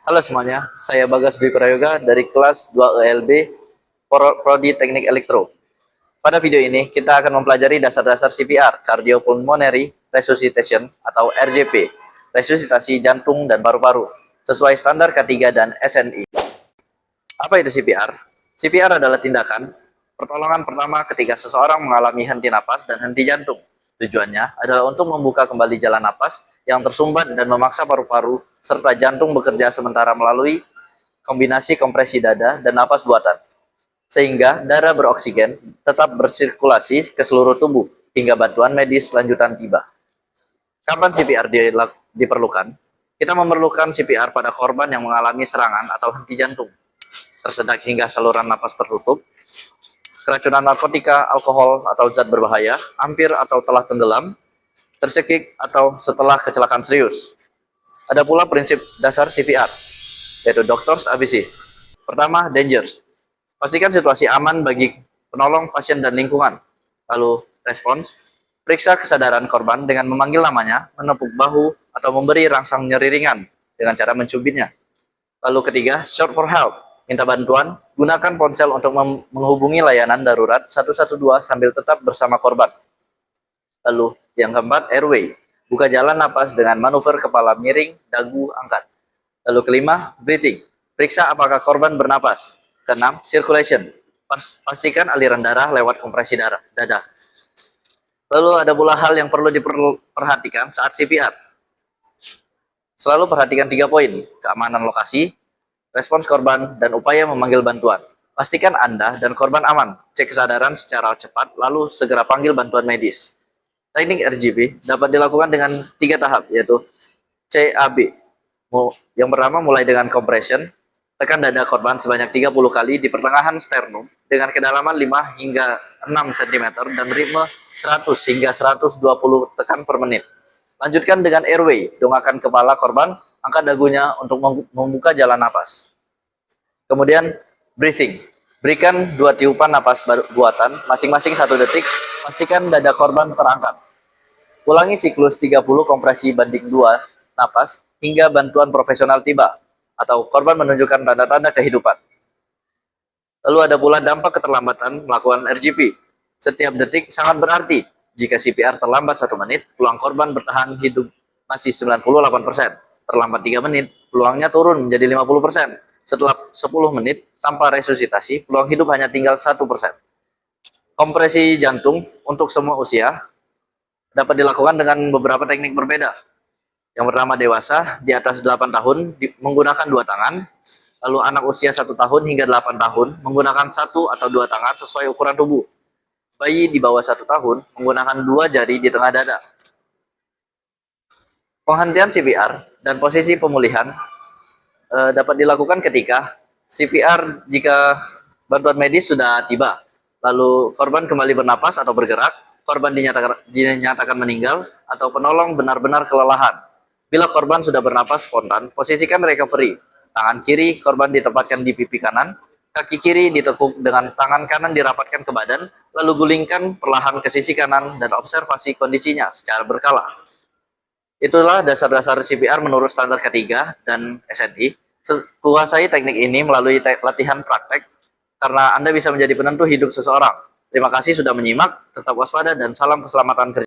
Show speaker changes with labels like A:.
A: Halo semuanya, saya Bagas Dwi Prayoga dari kelas 2 ELB Prodi Teknik Elektro. Pada video ini, kita akan mempelajari dasar-dasar CPR, Cardiopulmonary Resuscitation atau RJP, resusitasi jantung dan paru-paru, sesuai standar K3 dan SNI. Apa itu CPR? CPR adalah tindakan pertolongan pertama ketika seseorang mengalami henti napas dan henti jantung. Tujuannya adalah untuk membuka kembali jalan napas yang tersumbat dan memaksa paru-paru serta jantung bekerja sementara melalui kombinasi kompresi dada dan napas buatan, sehingga darah beroksigen tetap bersirkulasi ke seluruh tubuh hingga bantuan medis lanjutan tiba. Kapan CPR diperlukan? Kita memerlukan CPR pada korban yang mengalami serangan atau henti jantung, tersedak hingga saluran napas tertutup, keracunan narkotika, alkohol, atau zat berbahaya, hampir atau telah tenggelam, tercekik, atau setelah kecelakaan serius. Ada pula prinsip dasar CPR, yaitu Doctors ABC. Pertama, dangers. Pastikan situasi aman bagi penolong, pasien, dan lingkungan. Lalu, respons. Periksa kesadaran korban dengan memanggil namanya, menepuk bahu, atau memberi rangsang nyeri ringan dengan cara mencubitnya. Lalu ketiga, shout for help. Minta bantuan, gunakan ponsel untuk menghubungi layanan darurat 112 sambil tetap bersama korban. Lalu yang keempat, airway. Buka jalan napas dengan manuver kepala miring, dagu angkat. Lalu kelima, breathing. Periksa apakah korban bernapas. Keenam, circulation. Pastikan aliran darah lewat kompresi dada. Lalu ada pula hal yang perlu diperhatikan saat CPR. Selalu perhatikan 3 poin, keamanan lokasi, respons korban, dan upaya memanggil bantuan. Pastikan Anda dan korban aman, cek kesadaran secara cepat, lalu segera panggil bantuan medis. Teknik RJP dapat dilakukan dengan 3 tahap, yaitu CAB. Yang pertama mulai dengan compression, tekan dada korban sebanyak 30 kali di pertengahan sternum dengan kedalaman 5 hingga 6 cm dan ritme 100 hingga 120 tekan per menit. Lanjutkan dengan airway, dongakkan kepala korban, angkat dagunya untuk membuka jalan napas. Kemudian breathing, berikan 2 tiupan napas buatan, masing-masing 1 detik, pastikan dada korban terangkat. Ulangi siklus 30 kompresi banding 2 napas hingga bantuan profesional tiba, atau korban menunjukkan tanda-tanda kehidupan. Lalu ada pula dampak keterlambatan melakukan RJP. Setiap detik sangat berarti. Jika CPR terlambat 1 menit, peluang korban bertahan hidup masih 98%. Terlambat 3 menit, peluangnya turun menjadi 50%. Setelah 10 menit, tanpa resusitasi, peluang hidup hanya tinggal 1%. Kompresi jantung untuk semua usia dapat dilakukan dengan beberapa teknik berbeda. Yang pertama dewasa, di atas 8 tahun, menggunakan 2 tangan. Lalu anak usia 1 tahun hingga 8 tahun, menggunakan 1 atau 2 tangan sesuai ukuran tubuh. Bayi di bawah 1 tahun menggunakan 2 jari di tengah dada. Penghentian CPR dan posisi pemulihan dapat dilakukan ketika CPR jika bantuan medis sudah tiba, lalu korban kembali bernapas atau bergerak, korban dinyatakan meninggal, atau penolong benar-benar kelelahan. Bila korban sudah bernapas spontan, posisikan recovery. Tangan kiri korban ditempatkan di pipi kanan, kaki kiri ditekuk dengan tangan kanan dirapatkan ke badan, lalu gulingkan perlahan ke sisi kanan dan observasi kondisinya secara berkala. Itulah dasar-dasar CPR menurut standar K3 dan SNI. Kuasai teknik ini melalui latihan praktek, karena Anda bisa menjadi penentu hidup seseorang. Terima kasih sudah menyimak, tetap waspada, dan salam keselamatan kerja.